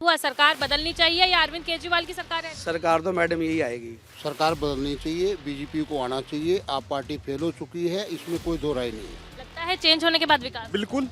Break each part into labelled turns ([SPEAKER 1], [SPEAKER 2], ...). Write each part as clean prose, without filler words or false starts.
[SPEAKER 1] हुआ, सरकार बदलनी चाहिए या अरविंद केजरीवाल की सरकार है?
[SPEAKER 2] सरकार तो मैडम यही आएगी।
[SPEAKER 3] सरकार बदलनी चाहिए, बीजेपी को आना चाहिए। आप पार्टी फेल हो चुकी है, इसमें कोई दो राय नहीं है।
[SPEAKER 1] लगता है चेंज होने के बाद विकास?
[SPEAKER 4] बिल्कुल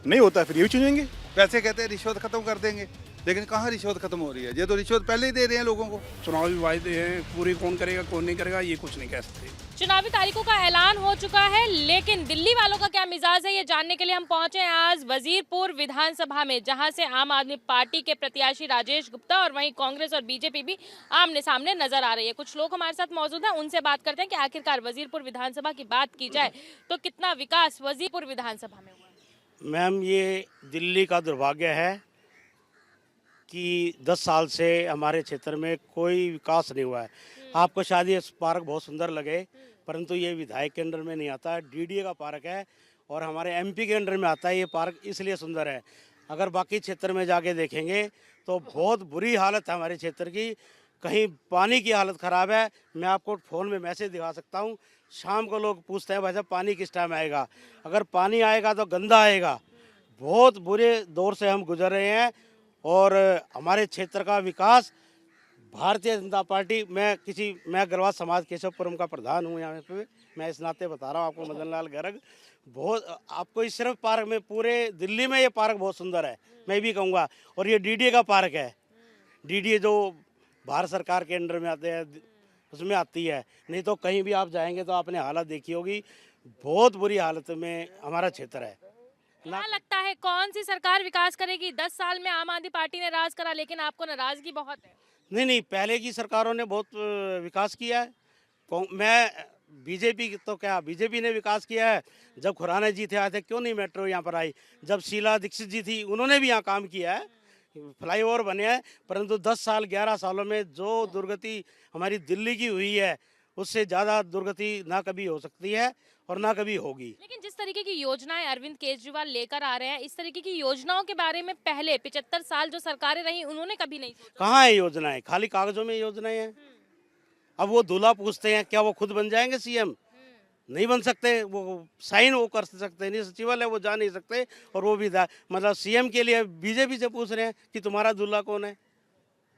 [SPEAKER 4] नहीं होता, फिर ये भी चुनेंगे। पैसे कहते हैं रिश्वत खत्म कर देंगे, लेकिन कहाँ रिश्वत खत्म हो रही है? ये तो रिश्वत पहले ही दे रहे हैं लोगों को।
[SPEAKER 2] चुनावी वायदे हैं, पूरी कौन करेगा कौन नहीं करेगा ये कुछ नहीं कह सकते।
[SPEAKER 1] चुनावी तारीखों का ऐलान हो चुका है, लेकिन दिल्ली वालों का क्या मिजाज है ये जानने के लिए हम पहुंचे हैं आज वजीरपुर विधानसभा में, जहां से आम आदमी पार्टी के प्रत्याशी राजेश गुप्ता और वहीं कांग्रेस और बीजेपी भी आमने सामने नजर आ रही है। कुछ लोग हमारे साथ मौजूद हैं, उनसे बात करते हैं कि आखिरकार वजीरपुर विधानसभा की बात की जाए तो कितना विकास वजीरपुर विधानसभा में हुआ।
[SPEAKER 5] मैम, ये दिल्ली का दुर्भाग्य है कि 10 साल से हमारे क्षेत्र में कोई विकास नहीं हुआ है। आपको शायद ये पार्क बहुत सुंदर लगे, परंतु ये विधायक के अंडर में नहीं आता है, डीडीए का पार्क है और हमारे एमपी के अंडर में आता है। ये पार्क इसलिए सुंदर है। अगर बाकी क्षेत्र में जाके देखेंगे तो बहुत बुरी हालत है हमारे क्षेत्र की। कहीं पानी की हालत ख़राब है। मैं आपको फ़ोन में मैसेज दिखा सकता हूँ। शाम को लोग पूछते हैं भाई साहब पानी किस टाइम आएगा। अगर पानी आएगा तो गंदा आएगा। बहुत बुरे दौर से हम गुजर रहे हैं और हमारे क्षेत्र का विकास भारतीय जनता पार्टी, मैं गरवा समाज केशवपुरम का प्रधान हूँ यहाँ पे, मैं इस नाते बता रहा हूँ आपको मदन लाल गर्ग। बहुत आपको इस सिर्फ पार्क में, पूरे दिल्ली में ये पार्क बहुत सुंदर है, मैं भी कहूँगा। और ये डीडीए का पार्क है। डीडीए जो भारत सरकार के अंडर में आते हैं उसमें आती है। नहीं तो कहीं भी आप जाएंगे तो आपने हालत देखी होगी, बहुत बुरी हालत में हमारा क्षेत्र है।
[SPEAKER 1] क्या लगता है कौन सी सरकार विकास करेगी? 10 साल में आम आदमी पार्टी ने राज करा, लेकिन आपको नाराजगी बहुत है।
[SPEAKER 5] नहीं, पहले की सरकारों ने बहुत विकास किया है। मैं बीजेपी तो क्या, बीजेपी ने विकास किया है। जब खुराना जी थे आए थे, क्यों नहीं मेट्रो यहाँ पर आई? जब शीला दीक्षित जी थी, उन्होंने भी यहाँ काम किया है, फ्लाईओवर बने हैं। परंतु 10 साल 11 सालों में जो दुर्गति हमारी दिल्ली की हुई है, उससे ज़्यादा दुर्गति ना कभी हो सकती है और ना कभी होगी।
[SPEAKER 1] लेकिन जिस तरीके की योजनाएं अरविंद केजरीवाल लेकर आ रहे हैं, इस तरीके की योजनाओं के बारे में पहले 75 साल जो सरकारें रही उन्होंने कभी नहीं सोचा।
[SPEAKER 5] कहाँ है योजनाएं? खाली कागजों में योजनाएं हैं। अब वो दूल्हा पूछते हैं, क्या वो खुद बन जाएंगे सीएम? नहीं बन सकते। वो साइन वो कर सकते नहीं, सचिवालय वो जा नहीं सकते। और वो भी मतलब सीएम के लिए बीजेपी से पूछ रहे हैं कि तुम्हारा दूल्हा कौन है?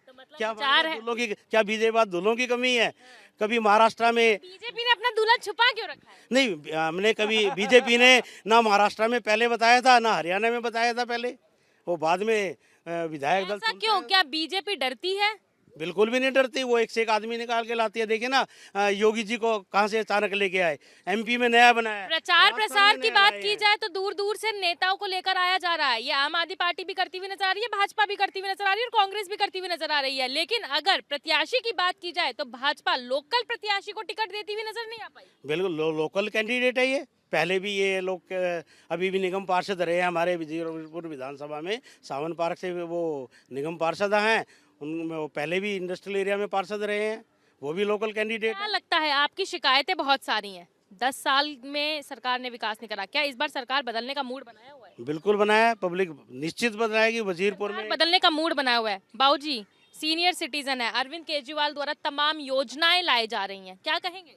[SPEAKER 1] तो मतलब
[SPEAKER 5] क्या
[SPEAKER 1] विचार है।
[SPEAKER 5] दूल्हों की, क्या बीजेपी बात दूल्हों की कमी है? कभी महाराष्ट्र में
[SPEAKER 1] बीजेपी ने अपना दूल्हा छुपा क्यों रखा है?
[SPEAKER 5] नहीं, हमने कभी बीजेपी ने ना महाराष्ट्र में पहले बताया था, ना हरियाणा में बताया था पहले। वो बाद में विधायक दल
[SPEAKER 1] ऐसा क्यों? क्या बीजेपी डरती है?
[SPEAKER 5] बिल्कुल भी नहीं डरती। वो एक से एक आदमी निकाल के लाती है। देखिए ना, योगी जी को कहाँ से अचानक लेके आए, एमपी में नया बनाया।
[SPEAKER 1] प्रचार प्रसार की बात की जाए तो दूर दूर से नेताओं को लेकर आया जा रहा है। ये आम आदमी पार्टी भी करती हुई नजर आ रही है, भाजपा भी करती हुई नजर आ रही है और कांग्रेस भी करती हुई नजर आ रही है। लेकिन अगर प्रत्याशी की बात की जाए तो भाजपा लोकल प्रत्याशी को टिकट देती हुई नजर नहीं आ पाई।
[SPEAKER 5] बिल्कुल लोकल कैंडिडेट है ये। पहले भी ये लोग अभी भी निगम पार्षद रहे हैं हमारे वजीरपुर विधानसभा में। सावन पार्क से वो निगम पार्षद हैं। उनमें वो पहले भी इंडस्ट्रियल एरिया में पार्षद रहे हैं, वो भी लोकल कैंडिडेट।
[SPEAKER 1] क्या लगता है, आपकी शिकायतें बहुत सारी हैं, 10 साल में सरकार ने विकास नहीं करा, क्या इस बार सरकार बदलने का मूड बनाया हुआ है?
[SPEAKER 5] बिल्कुल बनाया है, पब्लिक निश्चित बनाएगी वजीरपुर में।
[SPEAKER 1] बदलने का मूड बनाया हुआ है। बाबूजी सीनियर सिटीजन है, अरविंद केजरीवाल द्वारा तमाम योजनाएं लाई जा रही हैं, क्या कहेंगे?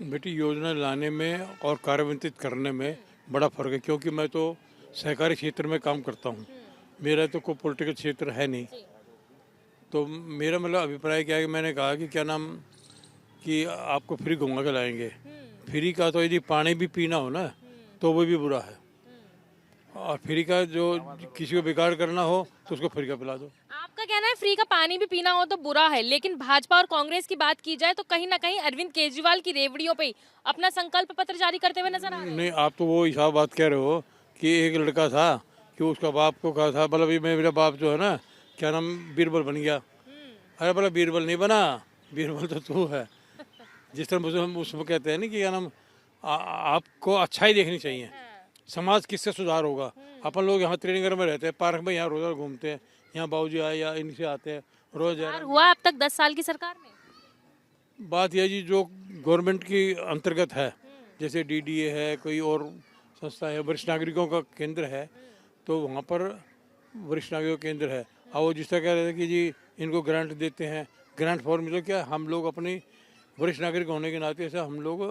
[SPEAKER 6] बेटी, योजना लाने में और कार्यान्वित करने में बड़ा फर्क है, क्योंकि मैं तो सहकारी क्षेत्र में काम करता हूँ। मेरा तो कोई पॉलिटिकल क्षेत्र है नहीं। तो मेरा मतलब अभिप्राय क्या है कि मैंने कहा कि क्या नाम कि आपको फ्री घुमा के लाएंगे। फ्री का तो यदि पानी भी पीना हो ना तो वो भी बुरा है, और फ्री का जो किसी को बिगाड़ करना हो तो उसको फ्री का पिला दो।
[SPEAKER 1] आपका कहना है फ्री का पानी भी पीना हो तो बुरा है, लेकिन भाजपा और कांग्रेस की बात की जाए तो कहीं ना कहीं अरविंद केजरीवाल की रेवड़ियों पे अपना संकल्प पत्र जारी करते हुए नजर आ रहे हैं।
[SPEAKER 6] नहीं, आप तो वो हिसाब बात कह रहे हो कि एक लड़का था कि उसका बाप को कहा था, मतलब मेरा बाप जो है ना, क्या नाम, बीरबल बन गया। अरे बोला बीरबल नहीं बना, बीरबल तो तू है। जिस तरह हम उसमें कहते हैं ना कि क्या नाम, आपको अच्छाई देखनी चाहिए। समाज किससे सुधार होगा? अपन लोग यहाँ त्रिनगर में रहते हैं, पार्क में यहाँ रोज घूमते हैं, यहाँ बाबूजी आए या इनसे आते हैं रोज।
[SPEAKER 1] हुआ अब तक 10 साल की सरकार में?
[SPEAKER 6] बात यह जी, जो गवर्नमेंट की अंतर्गत है, जैसे डीडीए है, कोई और संस्था है, वरिष्ठ नागरिकों का केंद्र है, तो वहाँ पर वरिष्ठ नागरिकों केंद्र है। और वो जिस तरह कह रहे थे कि जी इनको ग्रांट देते हैं, ग्रांट फॉर्म मिले, क्या हम लोग अपनी वरिष्ठ नागरिक होने के नाते से हम लोग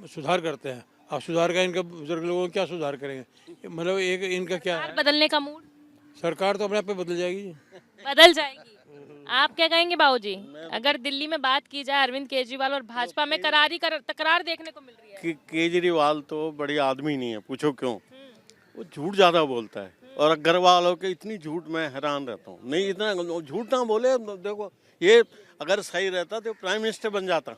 [SPEAKER 6] सुधार करते हैं। अब सुधार का इनका बुजुर्ग लोगों क्या सुधार करेंगे? मतलब एक इनका क्या है,
[SPEAKER 1] बदलने का मूड?
[SPEAKER 6] सरकार तो अपने आप पे बदल जाएगी।
[SPEAKER 1] बदल जाएगी। आप क्या कहेंगे बाबूजी? अगर दिल्ली में बात की जाए अरविंद केजरीवाल और भाजपा में तकरार देखने को मिल रही है।
[SPEAKER 7] केजरीवाल तो बढ़िया आदमी नहीं है, पूछो क्यों। वो झूठ ज्यादा बोलता है और अग्रवाल हो के इतनी झूठ, मैं हैरान रहता हूँ। नहीं, इतना झूठ ना बोले। देखो, ये अगर सही रहता तो प्राइम मिनिस्टर बन जाता,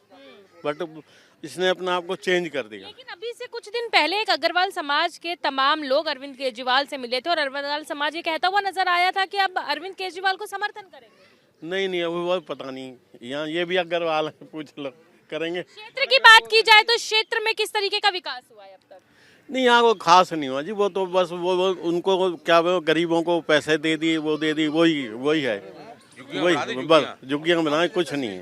[SPEAKER 7] बट इसने अपना आप को चेंज कर दिया।
[SPEAKER 1] लेकिन अभी से कुछ दिन पहले एक अग्रवाल समाज के तमाम लोग अरविंद केजरीवाल से मिले थे और अग्रवाल समाज ये कहता हुआ नजर आया था कि अब अरविंद केजरीवाल को समर्थन करेंगे।
[SPEAKER 7] नहीं, अभी वो पता नहीं। यहाँ ये भी अग्रवाल है, पूछ लो, करेंगे।
[SPEAKER 1] क्षेत्र की बात की जाए तो क्षेत्र में किस तरीके का विकास हुआ है अब तक?
[SPEAKER 7] नहीं, यहाँ को खास नहीं हुआ जी। वो तो बस वो उनको क्या, वो गरीबों को पैसे दे दिए, वो दे दी, वही है। वही बस झुग्गियाँ बनाए, कुछ नहीं है।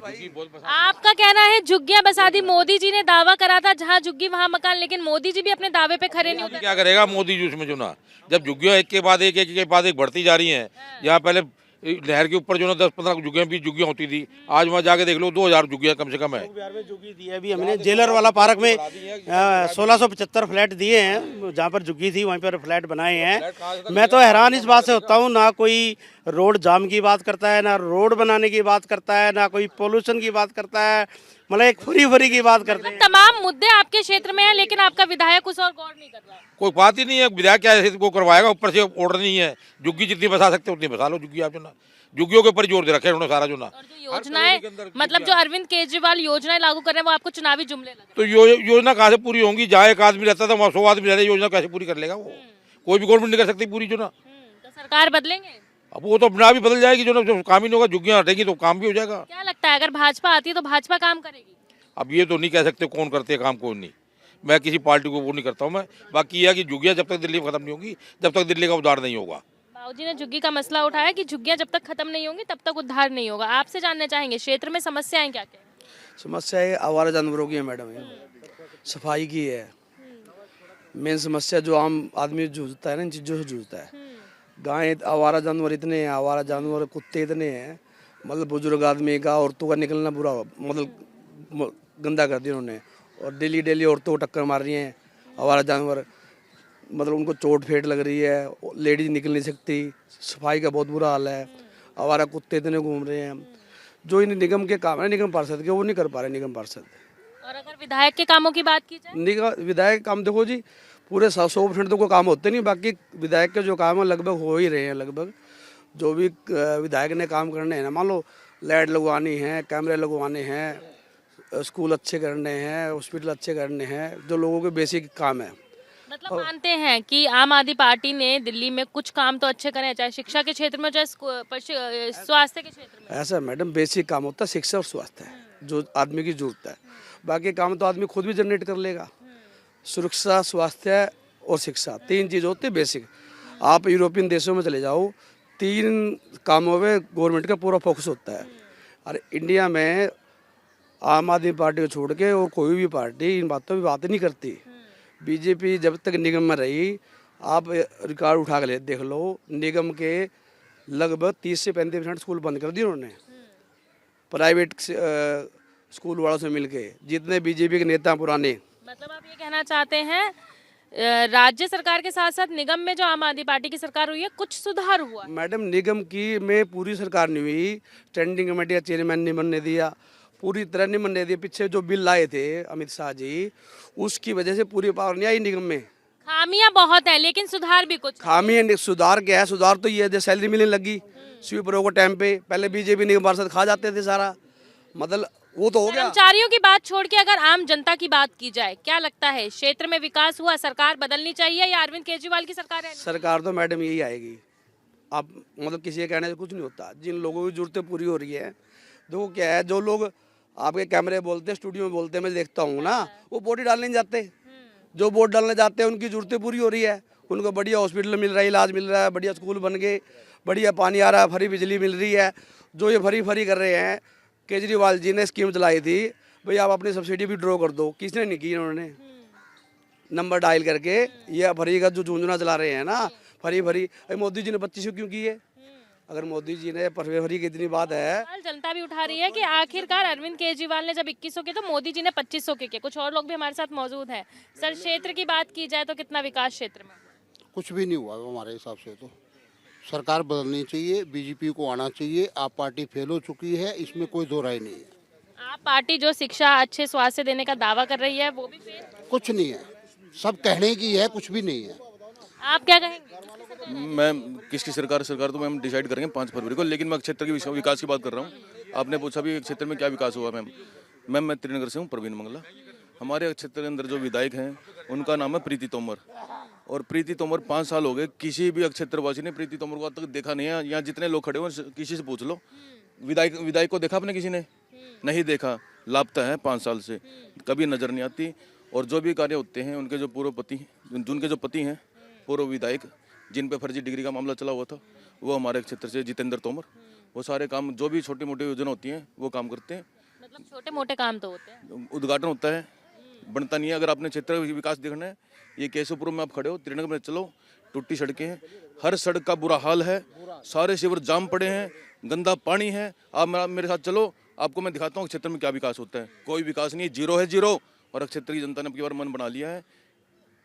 [SPEAKER 1] आपका कहना है झुग्गियां बसा दी। मोदी जी ने दावा करा था जहां झुग्गी वहां मकान, लेकिन मोदी जी भी अपने दावे पे खरे नहीं उतरे।
[SPEAKER 8] क्या करेगा मोदी जी उसमें चुना, जब झुग्गियां एक के बाद एक बढ़ती जा रही हैं। यहाँ पहले नहर के ऊपर जो ना 10-15 झुग्गियां, 20 झुग्गियां होती थी, आज वहाँ जाके देख लो 2000 झुग्गियां कम से कम है।
[SPEAKER 5] बिहार में झुग्गी दी है अभी हमने जेलर वाला पार्क में 1675 फ्लैट दिए हैं। जहाँ पर झुग्गी थी वहीं पर फ्लैट बनाए हैं। मैं तो हैरान इस बात से होता हूँ, ना कोई रोड जाम की बात करता है, ना रोड बनाने की बात करता है, ना कोई पोल्यूशन की बात करता है, मतलब एक फ्री की बात करते हैं।
[SPEAKER 1] तमाम मुद्दे आपके क्षेत्र में हैं, लेकिन आपका विधायक उस और गौर नहीं कर रहा।
[SPEAKER 8] कोई बात ही नहीं है। विधायक क्या ऐसे को करवाएगा, ऊपर से ऑर्डर नहीं है। झुग्गी जितनी बसा सकते उतनी बसा लो झुग्गी। आप जो ना झुग्गियों के ऊपर जोर दे रखे उन्होंने सारा जो ना।
[SPEAKER 1] और जो योजनाएं, मतलब जो अरविंद केजरीवाल योजनाएं लागू कर रहे हैं वो आपको चुनावी जुमले लग रहे हैं।
[SPEAKER 8] तो योजना कहाँ से पूरी होंगी? जहाँ एक आदमी रहता था वहाँ 100 आदमी रहते, योजना कैसे पूरी कर लेगा वो? कोई भी गवर्नमेंट नहीं कर सकती पूरी जो ना।
[SPEAKER 1] तो सरकार बदलेंगे?
[SPEAKER 8] अब वो तो अपना भी बदल जाएगी जो ना, जो काम ही नहीं होगा। झुग्गियाँ हटेंगी तो काम भी हो जाएगा।
[SPEAKER 1] क्या लगता है अगर भाजपा आती है तो भाजपा काम करेगी?
[SPEAKER 8] अब ये तो नहीं कह सकते कौन करते हैं काम, कौन नहीं। मैं किसी पार्टी को वो नहीं करता हूँ मैं। बाकी यह है कि झुग्गियाँ जब तक दिल्ली में खत्म नहीं होंगी, जब तक दिल्ली का उद्धार नहीं होगा।
[SPEAKER 1] बाबूजी ने झुग्गी का मसला उठाया कि झुग्गियां जब तक खत्म नहीं होंगी तब तक उद्धार नहीं होगा। आपसे जानना चाहेंगे क्षेत्र में समस्याएं क्या क्या हैं?
[SPEAKER 9] समस्या है आवारा जानवरों की है मैडम, सफाई की है। मेन समस्या जो आम आदमी जूझता है ना, इन चीज़ों से जूझता है। गाय, आवारा जानवर इतने हैं, आवारा जानवर कुत्ते इतने हैं, मतलब बुजुर्ग आदमी का, औरतों का निकलना बुरा, मतलब गंदा कर दिया उन्होंने। और डेली औरतों को टक्कर मार रही हैं आवारा जानवर, मतलब उनको चोट फेट लग रही है, लेडीज निकल नहीं सकती। सफाई का बहुत बुरा हाल है। आवारा कुत्ते इतने घूम रहे हैं। जो इन निगम के काम है, निगम पार्षद के, वो नहीं कर पा रहे निगम पार्षद।
[SPEAKER 1] और अगर विधायक के कामों की बात की जाए?
[SPEAKER 9] विधायक काम देखो जी, पूरे 100% तो कोई काम होते नहीं। बाकी विधायक के जो काम है लगभग हो ही रहे हैं। लगभग जो भी विधायक ने काम करने हैं ना, मान लो लाइट लगवानी है, कैमरे लगवाने हैं, स्कूल अच्छे करने हैं, हॉस्पिटल अच्छे करने हैं, जो लोगों के बेसिक काम है।
[SPEAKER 1] मतलब मानते हैं कि आम आदमी पार्टी ने दिल्ली में कुछ काम तो अच्छे करे हैं, चाहे शिक्षा के क्षेत्र में, चाहे स्वास्थ्य के क्षेत्र में।
[SPEAKER 9] ऐसा मैडम बेसिक काम होता है शिक्षा और स्वास्थ्य है, जो आदमी की जरूरत है। बाकी काम तो आदमी खुद भी जनरेट कर लेगा। सुरक्षा, स्वास्थ्य और शिक्षा, 3 चीज़ होती है बेसिक। आप यूरोपियन देशों में चले जाओ, 3 कामों में गवर्नमेंट का पूरा फोकस होता है। और इंडिया में आम आदमी पार्टी को छोड़ के और कोई भी पार्टी इन बातों पर बात नहीं करती। बीजेपी जब तक निगम में रही, आप रिकॉर्ड उठा के देख लो, निगम के लगभग 30 से 35% स्कूल बंद कर दिए उन्होंने, प्राइवेट स्कूल वालों से मिलके, जितने बीजेपी के नेता पुराने।
[SPEAKER 1] मतलब आप ये कहना चाहते हैं राज्य सरकार के साथ साथ निगम में जो आम आदमी पार्टी की सरकार हुई है कुछ सुधार हुआ?
[SPEAKER 9] मैडम निगम की में पूरी सरकार नहीं हुई। स्टैंडिंग कमेटी का चेयरमैन नहीं बनने दिया, पूरी तरह नहीं बनने दिया। पीछे जो बिल लाए थे अमित शाह जी, उसकी वजह से पूरी पावर नहीं आई निगम में।
[SPEAKER 1] खामियां बहुत है लेकिन सुधार भी कुछ।
[SPEAKER 9] खामी सुधार क्या है? सुधार तो ये है, जैसे सैलरी मिलने लगी स्वीपरों को टाइम पे। पहले बीजेपी निगम पार्षद खा जाते थे सारा, मतलब वो तो हो गया।
[SPEAKER 1] कर्मचारियों की बात छोड़ के अगर आम जनता की बात की जाए, क्या लगता है क्षेत्र में विकास हुआ? सरकार बदलनी चाहिए या अरविंद केजरीवाल की सरकार है?
[SPEAKER 9] सरकार तो मैडम यही आएगी। आप मतलब किसी के कहने से कुछ नहीं होता। जिन लोगों की जरूरतें पूरी हो रही है, देखो क्या है, जो लोग आपके कैमरे बोलते हैं, स्टूडियो में बोलते हैं, मैं देखता हूँ ना, वो वोट डालने नहीं जाते। जो वोट डालने जाते हैं उनकी जरूरतें पूरी हो रही है, उनको बढ़िया हॉस्पिटल मिल रहा है, इलाज मिल रहा है, बढ़िया स्कूल बन गए, बढ़िया पानी आ रहा है, फ्री बिजली मिल रही है। जो ये फ्री कर रहे हैं, केजरीवाल जी ने स्कीम चलाई थी, भाई आप अपनी सब्सिडी भी ड्रॉ कर दो, किसने नहीं की? इन्होंने नंबर डायल करके ये फ्री का जो झुंझुना चला रहे हैं ना, फ्री। मोदी जी ने 2500 क्यों की है? अगर मोदी जी ने फ्री की इतनी बात है।
[SPEAKER 1] जनता भी उठा रही है कि आखिरकार अरविंद केजरीवाल ने जब 2100 के तो मोदी जी ने 2500 के। कुछ और लोग भी हमारे साथ मौजूद हैं। सर क्षेत्र की बात की जाए तो कितना विकास क्षेत्र में?
[SPEAKER 3] कुछ भी नहीं हुआ हमारे हिसाब से तो। सरकार बदलनी चाहिए, बीजेपी को आना चाहिए। आप पार्टी फेल हो चुकी है, इसमें कोई दो राय नहीं है।
[SPEAKER 1] आप पार्टी जो शिक्षा अच्छे स्वास्थ्य देने का दावा कर रही है वो भी फेल।
[SPEAKER 3] कुछ नहीं है, सब कहने की है, कुछ भी नहीं है।
[SPEAKER 1] आप क्या कहेंगे?
[SPEAKER 10] मैम किसकी सरकार तो मैम डिसाइड करेंगे 5 फरवरी को, लेकिन मैं क्षेत्र के विकास की बात कर रहा हूँ। आपने पूछा भी क्षेत्र में क्या विकास हुआ मैम मैं त्रिनगर से हूँ, प्रवीण मंगला। हमारे क्षेत्र के अंदर जो विधायक हैं उनका नाम है प्रीति तोमर, और प्रीति तोमर 5 साल हो गए, किसी भी क्षेत्रवासी ने प्रीति तोमर को आज तक देखा नहीं है। यहाँ जितने लोग खड़े हुए किसी से पूछ लो, विधायक को देखा आपने किसी ने? नहीं देखा, लापता है 5 साल से, कभी नजर नहीं आती। और जो भी कार्य होते हैं उनके जो उनके जो पति हैं पूर्व विधायक जिन पे फर्जी डिग्री का मामला चला हुआ था, वो हमारे क्षेत्र से जितेंद्र तोमर, वो सारे काम जो भी छोटी मोटी योजना होती हैं वो काम करते हैं।
[SPEAKER 1] मतलब छोटे मोटे काम तो होते हैं,
[SPEAKER 10] उद्घाटन होता है, बनता नहीं है। अगर आपने क्षेत्र का विकास देखना है, ये केशवपुर में आप खड़े हो, त्रिनगर में चलो, टूटी सड़कें हैं, हर सड़क का बुरा हाल है, सारे शिविर जाम पड़े हैं, गंदा पानी है। आप मेरे साथ चलो, आपको मैं दिखाता हूँ क्षेत्र में क्या विकास होता है। कोई विकास नहीं, जीरो है जीरो। और क्षेत्र की जनता ने अब की बार मन बना लिया है,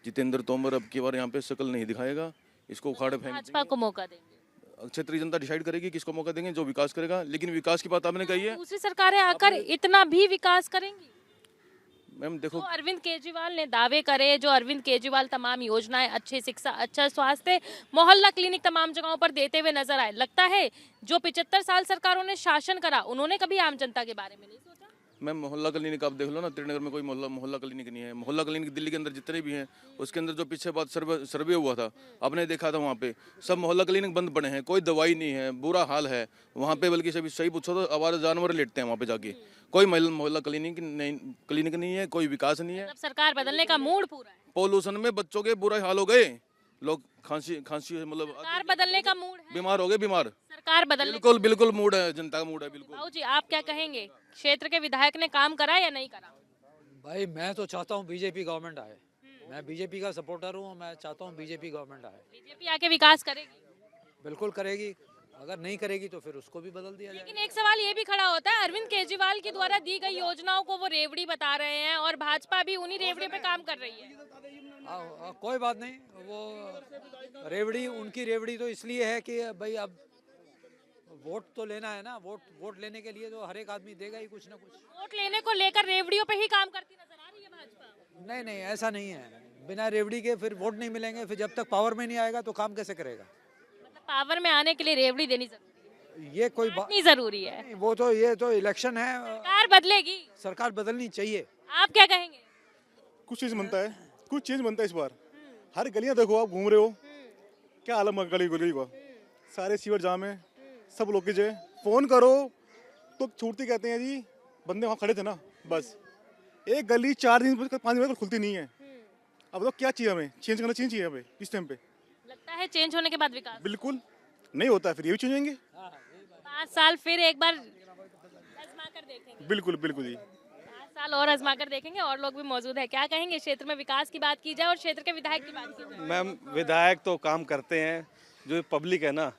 [SPEAKER 10] जितेंद्र तोमर अब की बार यहाँ पे शक्ल नहीं दिखाएगा, इसको उखाड़ फेंक
[SPEAKER 1] भाजपा को मौका देंगे।
[SPEAKER 10] क्षेत्र की जनता डिसाइड करेगी किसको मौका देंगे, जो विकास करेगा। लेकिन विकास की बात आपने कही है
[SPEAKER 1] दूसरी सरकारें आकर इतना भी विकास करेंगी?
[SPEAKER 10] मैम देखो,
[SPEAKER 1] जो अरविंद केजरीवाल ने दावे करे, जो अरविंद केजरीवाल तमाम योजनाएं, अच्छी शिक्षा, अच्छा स्वास्थ्य, मोहल्ला क्लिनिक तमाम जगहों पर देते हुए नजर आए, लगता है जो 75 साल सरकारों ने शासन करा उन्होंने कभी आम जनता के बारे में नहीं सोचा?
[SPEAKER 10] मैम मोहल्ला क्लिनिक आप देख लो ना, त्रिनगर में कोई मोहल्ला क्लिनिक नहीं है। मोहल्ला क्लिनिक दिल्ली के अंदर जितने भी हैं, उसके अंदर जो पीछे बात सर्वे हुआ था, आपने देखा था, वहाँ पे सब मोहल्ला क्लिनिक बंद पड़े हैं, कोई दवाई नहीं है, बुरा हाल है वहाँ पे। बल्कि सही पूछो तो आवारा जानवर लेटते हैं वहाँ पे जाके। कोई मोहल्ला क्लिनिक नहीं है, कोई विकास नहीं है।
[SPEAKER 1] मतलब सरकार बदलने का मूड पूरा है।
[SPEAKER 10] पोल्यूशन में बच्चों के बुरा हाल हो गए, लोग खांसी मतलब
[SPEAKER 1] सरकार बदलने का मूड है,
[SPEAKER 10] बीमार हो गए, बीमार।
[SPEAKER 1] सरकार बदलने।
[SPEAKER 10] बिल्कुल मूड है, जनता का मूड है बिल्कुल।
[SPEAKER 1] बाबू जी आप क्या कहेंगे, क्षेत्र के विधायक ने काम करा या नहीं करा?
[SPEAKER 11] भाई मैं तो चाहता हूँ बीजेपी गवर्नमेंट आए। मैं बीजेपी का सपोर्टर हूँ, मैं चाहता हूँ बीजेपी गवर्नमेंट आए।
[SPEAKER 1] बीजेपी आके विकास करेगी?
[SPEAKER 11] बिल्कुल करेगी, अगर नहीं करेगी तो फिर उसको भी बदल दिया जाएगा।
[SPEAKER 1] लेकिन एक सवाल ये भी खड़ा होता है, अरविंद केजरीवाल के द्वारा दी गई योजनाओं को वो रेवड़ी बता रहे हैं और भाजपा भी उन्हीं रेवड़ियों पे काम कर रही है।
[SPEAKER 11] कोई बात नहीं, वो रेवड़ी उनकी रेवड़ी तो इसलिए है कि भाई अब वोट तो लेना है ना, वोट लेने के लिए तो हर एक आदमी देगा ही कुछ ना कुछ।
[SPEAKER 1] वोट लेने को लेकर रेवड़ियों पे ही काम करती नजर आ रही है भाजपा।
[SPEAKER 11] नहीं ऐसा नहीं है, बिना रेवड़ी के फिर वोट नहीं मिलेंगे, फिर जब तक पावर में नहीं आएगा तो काम कैसे करेगा?
[SPEAKER 1] मतलब पावर में आने के लिए रेवड़ी देनी जरूरी है,
[SPEAKER 11] ये कोई बात
[SPEAKER 1] नहीं जरूरी है।
[SPEAKER 11] वो तो ये तो इलेक्शन है,
[SPEAKER 1] सरकार बदलेगी,
[SPEAKER 11] सरकार बदलनी चाहिए।
[SPEAKER 1] आप क्या कहेंगे?
[SPEAKER 4] कुछ चीज़ बनता है, कुछ चीज़ बनता है इस बार। हर गलियां देखो, आप घूम रहे हो, क्या आलम है गली का, सारे सीवर जाम है, सब लोग की फोन करो तो छूटती कहते हैं जी, बंदे वहाँ खड़े थे ना, बस एक गली 4 दिन 5 दिन खुलती नहीं है। अब तो क्या चाहिए हमें, चेंज करना चाहिए हमें इस टाइम पे।
[SPEAKER 1] लगता है चेंज होने के बाद विकास
[SPEAKER 4] बिल्कुल नहीं होता है, फिर ये भी चेंज होंगे।
[SPEAKER 1] 5 साल फिर एक बार आजमा कर देखेंगे।
[SPEAKER 4] बिल्कुल जी,
[SPEAKER 1] 5 साल और आजमा कर देखेंगे। और लोग भी मौजूद है, क्या कहेंगे क्षेत्र में विकास की बात की जाए और क्षेत्र के विधायक की बात की जाए?
[SPEAKER 12] मैम विधायक तो काम करते हैं, जो पब्लिक है ना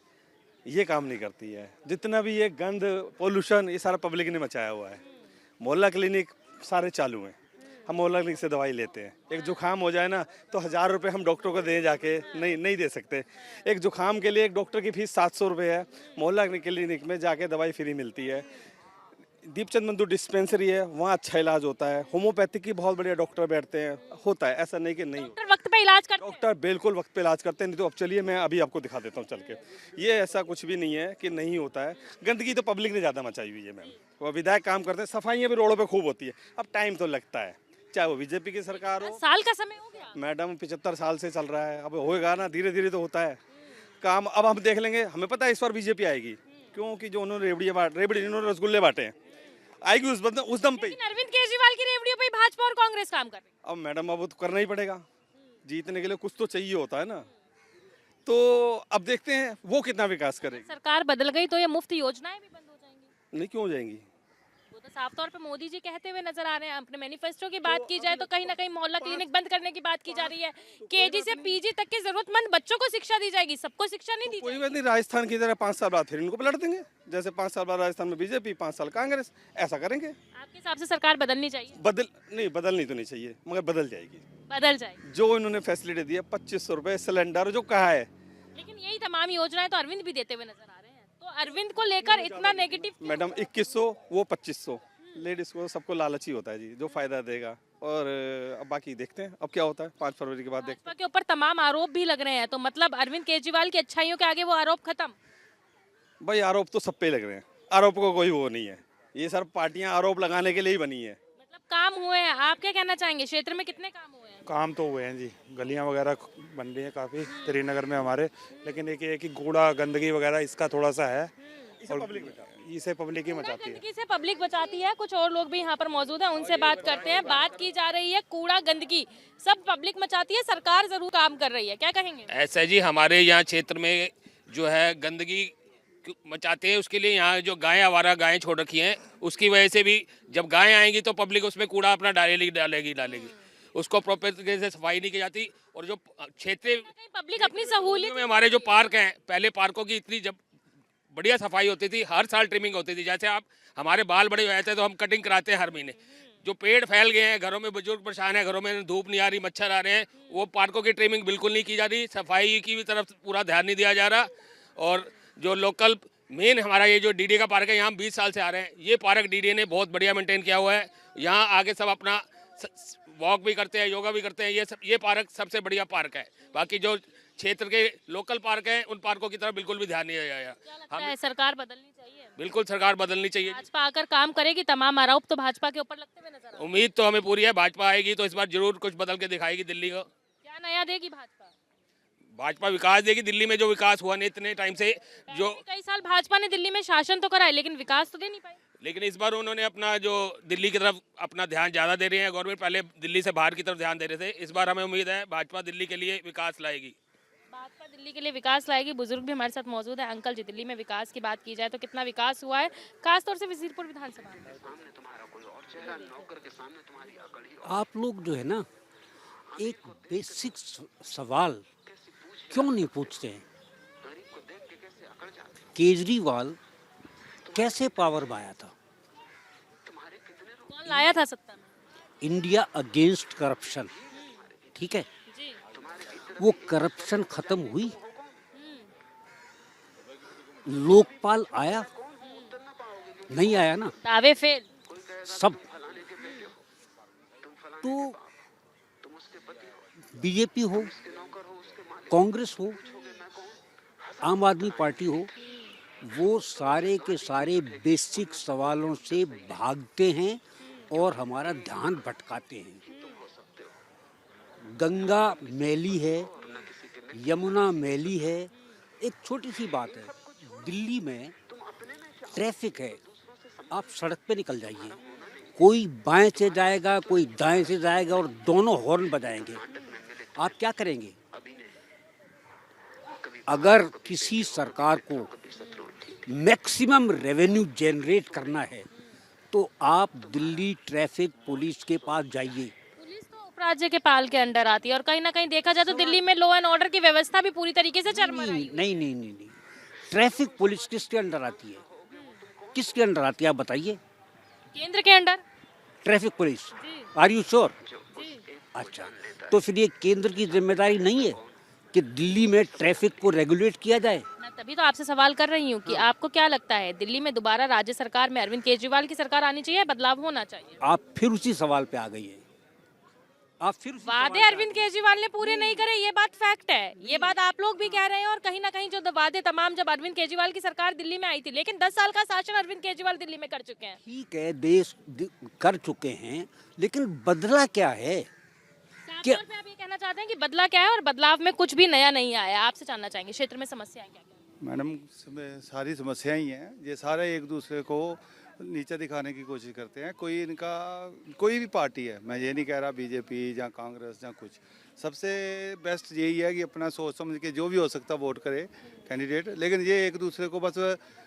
[SPEAKER 12] ये काम नहीं करती है। जितना भी ये गंद पोल्यूशन ये सारा पब्लिक ने मचाया हुआ है। मोहल्ला क्लिनिक सारे चालू हैं, हम मोहल्ला क्लिनिक से दवाई लेते हैं। एक जुकाम हो जाए ना तो 1000 रुपये हम डॉक्टर को दे जाके नहीं दे सकते। एक जुकाम के लिए एक डॉक्टर की फीस 700 रुपये है, मोहल्ला क्लिनिक में जाके दवाई फ्री मिलती है। दीपचंद बंधु डिस्पेंसरी है, वहाँ अच्छा इलाज होता है। होम्योपैथिक की बहुत बढ़िया डॉक्टर बैठते हैं, होता है, ऐसा नहीं कि नहीं।
[SPEAKER 1] डॉक्टर वक्त पे इलाज करते हैं?
[SPEAKER 12] डॉक्टर बिल्कुल वक्त पे इलाज करते हैं। नहीं तो अब चलिए मैं अभी आपको दिखा देता हूँ चल के। ये ऐसा कुछ भी नहीं है कि नहीं होता है। गंदगी तो पब्लिक ने ज़्यादा मचाई हुई है मैम। वो विधायक काम करते हैं, सफाइयाँ भी रोडों पर खूब होती है। अब टाइम तो लगता है, चाहे वो बीजेपी की सरकार हो।
[SPEAKER 1] साल का समय हो गया
[SPEAKER 12] मैडम, 75 साल से चल रहा है, अब होएगा ना, धीरे धीरे तो होता है काम। अब हम देख लेंगे, हमें पता है इस बार बीजेपी आएगी, क्योंकि जो उन्होंने रेवड़ी उन्होंने रसगुल्ले बांटे हैं, आएगी उस दम पे।
[SPEAKER 1] अरविंद केजरीवाल की रेवड़ियों पे भाजपा और कांग्रेस काम कर रही है।
[SPEAKER 12] अब मैडम, अब वो तो करना ही पड़ेगा, जीतने के लिए कुछ तो चाहिए होता है ना। तो अब देखते हैं वो कितना विकास करेगी।
[SPEAKER 1] सरकार बदल गई तो ये मुफ्त योजनाएं भी बंद हो जाएंगी?
[SPEAKER 12] नहीं, क्यों हो जाएंगी?
[SPEAKER 1] वो तो साफ तौर पे मोदी जी कहते हुए नजर आ रहे हैं। अपने मैनिफेस्टो की बात की जाए तो कहीं ना कहीं मोहल्ला क्लिनिक बंद करने की बात की जा रही है। केजी से पीजी तक के जरूरतमंद बच्चों को शिक्षा दी जाएगी, सबको शिक्षा नहीं दी
[SPEAKER 12] कोई
[SPEAKER 1] जाएगी।
[SPEAKER 12] बात नहीं, राजस्थान की तरह 5 साल बाद फिर इनको पलट देंगे। जैसे 5 साल बाद राजस्थान में बीजेपी, 5 साल कांग्रेस, ऐसा करेंगे।
[SPEAKER 1] आपके हिसाब से सरकार बदलनी चाहिए?
[SPEAKER 12] बदलनी तो नहीं चाहिए, मगर बदल जाएगी।
[SPEAKER 1] बदल जाएगी।
[SPEAKER 12] जो इन्होंने फैसिलिटी दी है, 2500 रुपये सिलेंडर जो कहा है,
[SPEAKER 1] लेकिन यही तमाम योजनाएं तो अरविंद भी देते हुए नजर आ रहे हैं, तो अरविंद को लेकर इतना नेगेटिव क्यों?
[SPEAKER 12] मैडम 2100 वो 2500 लेडीज को सबको लालच ही होता है जी, जो फायदा देगा। और अब बाकी देखते हैं अब क्या होता है, 5 फरवरी के बाद देखते
[SPEAKER 1] भाजपा के ऊपर तमाम आरोप भी लग रहे हैं, तो मतलब अरविंद केजरीवाल की अच्छाइयों के आगे वो आरोप खत्म?
[SPEAKER 12] हैं। भाई आरोप तो सब पे ही लग रहे हैं, आरोप को कोई वो नहीं है, ये सर पार्टियां आरोप लगाने के लिए ही बनी है।
[SPEAKER 1] मतलब काम हुए हैं, आप क्या कहना चाहेंगे, क्षेत्र में कितने काम हुए हैं?
[SPEAKER 4] काम तो हुए हैं जी, गलियां वगैरह बन रही हैं काफ़ी श्रीनगर में हमारे, लेकिन एक ये कि कूड़ा गंदगी वगैरह इसका थोड़ा सा है, और इसे पब्लिक ही मचाती है।
[SPEAKER 1] गंदगी से पब्लिक बचाती है। कुछ और लोग भी यहाँ पर मौजूद हैं, उनसे बात करते हैं। बात की जा रही है कूड़ा गंदगी सब पब्लिक मचाती है, सरकार जरूर काम कर रही है, क्या कहेंगे?
[SPEAKER 13] ऐसा जी, हमारे यहाँ क्षेत्र में जो है गंदगी मचाते हैं, उसके लिए यहाँ जो गायें आवारा गायें छोड़ रखी हैं, उसकी वजह से भी जब गायें आएंगी तो पब्लिक उसमें कूड़ा अपना डालेगी, उसको प्रॉपर तरीके से सफाई नहीं की जाती। और जो क्षेत्रीय
[SPEAKER 1] पब्लिक अपनी सहूलियत
[SPEAKER 13] में हमारे जो पार्क हैं, पहले पार्कों की इतनी जब बढ़िया सफाई होती थी, हर साल ट्रिमिंग होती थी। जैसे आप हमारे बाल बड़े हो जाते हैं तो हम कटिंग कराते हैं हर महीने। जो पेड़ फैल गए हैं, घरों में बुजुर्ग परेशान है, घरों में धूप नहीं आ रही, मच्छर आ रहे हैं, वो पार्कों की ट्रिमिंग बिल्कुल नहीं की जा रही, सफाई की भी तरफ पूरा ध्यान नहीं दिया जा रहा। और जो लोकल मेन हमारा ये जो डीडी का पार्क है, यहाँ 20 साल से आ रहे हैं, ये पार्क डीडी ने बहुत बढ़िया मेंटेन किया हुआ है। यहाँ आगे सब अपना वॉक भी करते हैं, योगा भी करते हैं, ये पार्क सबसे बढ़िया पार्क है। बाकी जो क्षेत्र के लोकल पार्क हैं, उन पार्कों की तरफ बिल्कुल भी ध्यान नहीं दिया गया।
[SPEAKER 1] है सरकार बदलनी चाहिए,
[SPEAKER 13] बिल्कुल सरकार बदलनी चाहिए।
[SPEAKER 1] भाजपा आकर काम करेगी, तमाम आरोप तो भाजपा के ऊपर लगते हुए नजर आ रहे हैं।
[SPEAKER 13] उम्मीद तो हमें पूरी है, भाजपा आएगी तो इस बार जरूर कुछ बदल के दिखाएगी दिल्ली को।
[SPEAKER 1] क्या नया देगी भाजपा?
[SPEAKER 13] भाजपा विकास देगी। दिल्ली में जो विकास हुआ नहीं इतने टाइम से, जो
[SPEAKER 1] कई साल भाजपा ने दिल्ली में शासन तो करा है, लेकिन विकास तो दे नहीं पाई।
[SPEAKER 13] लेकिन इस बार उन्होंने अपना जो दिल्ली की तरफ अपना ध्यान ज़्यादा दे रहे हैं गवर्नमेंट, पहले दिल्ली से बाहर की तरफ ध्यान दे रहे थे। इस बार हमें उम्मीद है भाजपा दिल्ली के लिए विकास लाएगी।
[SPEAKER 1] भाजपा दिल्ली के लिए विकास लाएगी। बुजुर्ग भी हमारे साथ मौजूद है। अंकल जी, दिल्ली में विकास की बात की जाए तो कितना विकास हुआ है, खासतौर से वजीरपुर विधानसभा में?
[SPEAKER 14] आप लोग जो है ना, एक बेसिक सवाल क्यों नहीं पूछते हैं? केजरीवाल कैसे पावर में आया था?
[SPEAKER 1] कौन लाया था सत्ता में?
[SPEAKER 14] इंडिया अगेंस्ट करप्शन, ठीक है, वो करप्शन खत्म हुई, लोकपाल आया, नहीं आया ना,
[SPEAKER 1] दावे फेल
[SPEAKER 14] सब। तो बीजेपी हो, कांग्रेस हो, आम आदमी पार्टी हो, वो सारे के सारे बेसिक सवालों से भागते हैं और हमारा ध्यान भटकाते हैं। गंगा मैली है, यमुना मैली है। एक छोटी सी बात है, दिल्ली में ट्रैफिक है, आप सड़क पे निकल जाइए, कोई बाएं से जाएगा, कोई दाएं से जाएगा और दोनों हॉर्न बजाएंगे। आप क्या करेंगे? अगर किसी सरकार को मैक्सिमम रेवेन्यू जनरेट करना है तो आप दिल्ली ट्रैफिक पुलिस के पास जाइए।
[SPEAKER 1] पुलिस तो उपराज्य के पाल के अंडर आती है और कहीं ना कहीं देखा जाए तो दिल्ली में लॉ एंड ऑर्डर की व्यवस्था भी पूरी तरीके से चरमराई।
[SPEAKER 14] नहीं, ट्रैफिक पुलिस किसके अंडर आती है? किसके अंडर आती है आप बताइए?
[SPEAKER 1] केंद्र के under
[SPEAKER 14] traffic police. Are you sure? अच्छा, तो फिर ये केंद्र की जिम्मेदारी नहीं है कि दिल्ली में ट्रैफिक को रेगुलेट किया जाए?
[SPEAKER 1] मैं तभी तो आपसे सवाल कर रही हूँ कि आपको क्या लगता है, दिल्ली में दोबारा राज्य सरकार में अरविंद केजरीवाल की सरकार आनी चाहिए, बदलाव होना चाहिए?
[SPEAKER 14] आप फिर उसी सवाल पे आ गई है। आप फिर
[SPEAKER 1] वादे अरविंद केजरीवाल ने पूरे नहीं करे, ये बात फैक्ट है, ये बात आप लोग भी कह रहे हैं। और कहीं ना कहीं जो वादे तमाम जब अरविंद केजरीवाल की सरकार दिल्ली में आई थी, लेकिन 10 साल का शासन अरविंद केजरीवाल दिल्ली में कर चुके हैं।
[SPEAKER 14] ठीक है, देश कर चुके हैं, लेकिन बदला क्या है?
[SPEAKER 1] क्या आप ये कहना चाहते हैं कि बदला क्या है और बदलाव में कुछ भी नया नहीं आया? आपसे जानना चाहेंगे क्षेत्र में समस्याएं क्या क्या?
[SPEAKER 15] मैडम, सारी समस्याएं ही हैं, ये सारे एक दूसरे को नीचे दिखाने की कोशिश करते हैं। कोई भी पार्टी है, मैं ये नहीं कह रहा बीजेपी या कांग्रेस या कुछ, सबसे बेस्ट यही है कि अपना सोच समझ के जो भी हो सकता वोट करे कैंडिडेट। लेकिन ये एक दूसरे को बस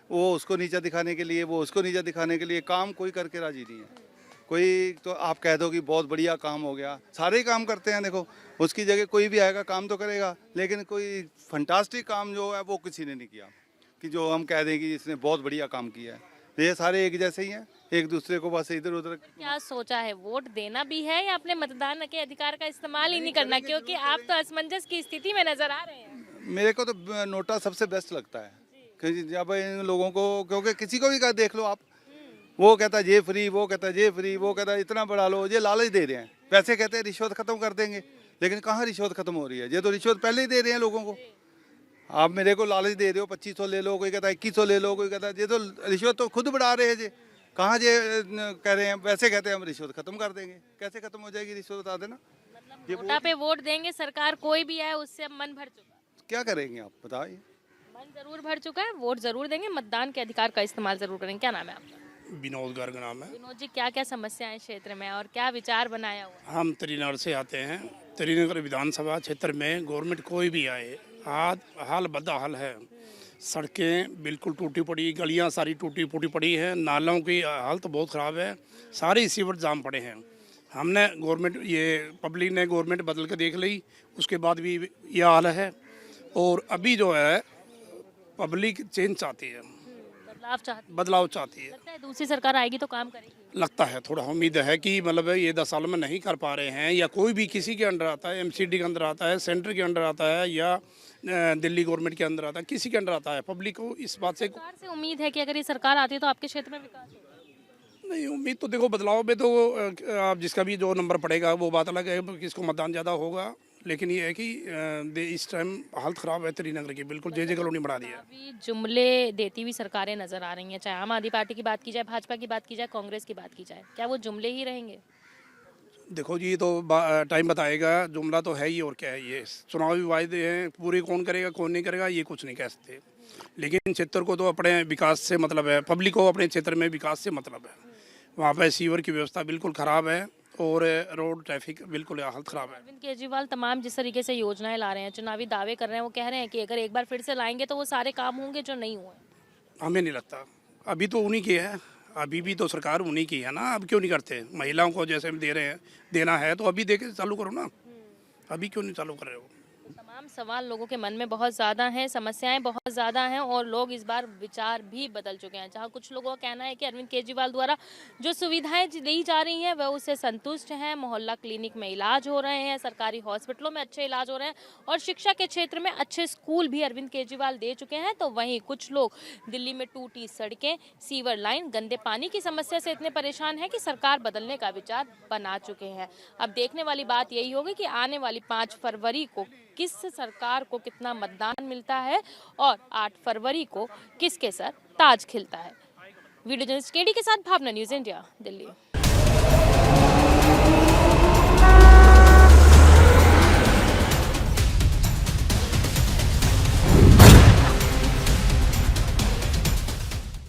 [SPEAKER 15] वो उसको नीचा दिखाने के लिए, वो उसको नीचा दिखाने के लिए काम कोई करके राजी नहीं है। कोई तो आप कह दो कि बहुत बढ़िया काम हो गया, सारे ही काम करते हैं, देखो उसकी जगह कोई भी आएगा काम तो करेगा, लेकिन कोई फंटास्टिक काम जो है वो किसी ने नहीं किया कि जो हम कह दें कि इसने बहुत बढ़िया काम किया है। ये सारे एक जैसे ही हैं, एक दूसरे को बस इधर उधर।
[SPEAKER 1] क्या सोचा है, वोट देना भी है या अपने मतदान के अधिकार का इस्तेमाल ही नहीं करना? क्योंकि आप तो असमंजस की स्थिति में नजर आ रहे हैं।
[SPEAKER 15] मेरे को तो नोटा सबसे बेस्ट लगता है कि जब इन लोगों को, क्योंकि किसी को भी देख लो आप, वो कहता है ये फ्री, वो कहता है ये फ्री, वो कहता है इतना बढ़ा लो, ये लालच दे रहे हैं। पैसे कहते हैं रिश्वत खत्म कर देंगे, लेकिन कहाँ रिश्वत खत्म हो रही है? ये तो रिश्वत पहले ही दे रहे हैं लोगों को। आप मेरे को लालच दे रहे हो, 2500 ले लो, कोई कहता है 2100 ले लो, कोई कहता है ये तो रिश्वत तो खुद बढ़ा रहे हैं जी। कहाँ ये कह रहे हैं? वैसे कहते हैं हम रिश्वत खत्म कर देंगे। कैसे खत्म हो जाएगी रिश्वत, बता देना।
[SPEAKER 1] नोटा पे वोट देंगे, सरकार कोई भी आए उससे अब मन भर चुका।
[SPEAKER 15] क्या करेंगे आप बताइए?
[SPEAKER 1] मन जरूर भर चुका है, वोट जरूर देंगे, मतदान के अधिकार का इस्तेमाल जरूर करेंगे। क्या नाम है आपका?
[SPEAKER 2] विनोद गर्ग नाम है।
[SPEAKER 1] विनोद जी, क्या क्या समस्याएं क्षेत्र में और क्या विचार बनाया हुआ है?
[SPEAKER 2] हम त्रिनगर से आते हैं। त्रिनगर विधानसभा क्षेत्र में गवर्नमेंट कोई भी आए, हाल बदहाल है। सड़कें बिल्कुल टूटी पड़ी, गलियां सारी टूटी फूटी पड़ी है, नालों की हालत बहुत ख़राब है, सारे सीवर जाम पड़े हैं। हमने गवर्नमेंट, ये पब्लिक ने गवर्नमेंट बदल के देख ली, उसके बाद भी यह हाल है। और अभी जो है पब्लिक चेंज चाहती है, बदलाव चाहती है।
[SPEAKER 1] लगता है दूसरी सरकार आएगी तो काम करेगी।
[SPEAKER 2] लगता है, थोड़ा उम्मीद है कि मतलब ये 10 साल में नहीं कर पा रहे हैं, या कोई भी किसी के अंडर आता है, एमसीडी के अंदर आता है, सेंटर के अंडर आता है, या दिल्ली गवर्नमेंट के अंदर आता है, किसी के अंडर आता है। पब्लिक को इस बात से
[SPEAKER 1] सरकार से उम्मीद है कि अगर ये सरकार आती है तो आपके क्षेत्र में विकास होगा।
[SPEAKER 2] नहीं, उम्मीद तो देखो बदलाव में तो आप जिसका भी जो नंबर पड़ेगा वो बात अलग है, किसको मतदान ज़्यादा होगा। लेकिन ये है कि इस टाइम हालत ख़राब है त्रिनगर की, बिल्कुल जे कॉलोनी बढ़ा दिया है।
[SPEAKER 1] अभी जुमले देती हुई सरकारें नजर आ रही हैं, चाहे आम आदमी पार्टी की बात की जाए, भाजपा की बात की जाए, कांग्रेस की बात की जाए, क्या वो जुमले ही रहेंगे?
[SPEAKER 2] देखो जी, ये तो टाइम बताएगा। जुमला तो है ही, और क्या है, ये चुनावी वायदे हैं, पूरे कौन करेगा कौन नहीं करेगा ये कुछ नहीं कह सकते। लेकिन क्षेत्र को तो अपने विकास से मतलब है, पब्लिक को अपने क्षेत्र में विकास से मतलब है। वहाँ पर सीवर की व्यवस्था बिल्कुल ख़राब है और रोड ट्रैफिक बिल्कुल हालत ख़राब है।
[SPEAKER 1] अरविंद केजरीवाल तमाम जिस तरीके से योजनाएं ला रहे हैं, चुनावी दावे कर रहे हैं, वो कह रहे हैं कि अगर एक बार फिर से लाएंगे तो वो सारे काम होंगे जो नहीं हुए।
[SPEAKER 2] हमें नहीं लगता, अभी तो उन्हीं की है, अभी भी तो सरकार उन्हीं की है ना। अब क्यों नहीं करते? महिलाओं को जैसे हम दे रहे हैं, देना है तो अभी दे के चालू करो ना, अभी क्यों नहीं चालू कर रहे हो?
[SPEAKER 1] तमाम सवाल लोगों के मन में बहुत ज़्यादा हैं, समस्याएं बहुत ज़्यादा हैं और लोग इस बार विचार भी बदल चुके हैं। जहां कुछ लोगों का कहना है कि अरविंद केजरीवाल द्वारा जो सुविधाएं दी जा रही हैं वह उससे संतुष्ट हैं, मोहल्ला क्लिनिक में इलाज हो रहे हैं, सरकारी हॉस्पिटलों में अच्छे इलाज हो रहे हैं और शिक्षा के क्षेत्र में अच्छे स्कूल भी अरविंद केजरीवाल दे चुके हैं। तो वहीं कुछ लोग दिल्ली में टूटी सड़कें, सीवर लाइन, गंदे पानी की समस्या से इतने परेशान हैं कि सरकार बदलने का विचार बना चुके हैं। अब देखने वाली बात यही होगी कि आने वाली 5 फरवरी को किस सरकार को कितना मतदान मिलता है और 8 फरवरी को किसके सर ताज खिलता है। वीडियो जर्नलिस्ट केडी के साथ भावना, न्यूज़ इंडिया, दिल्ली।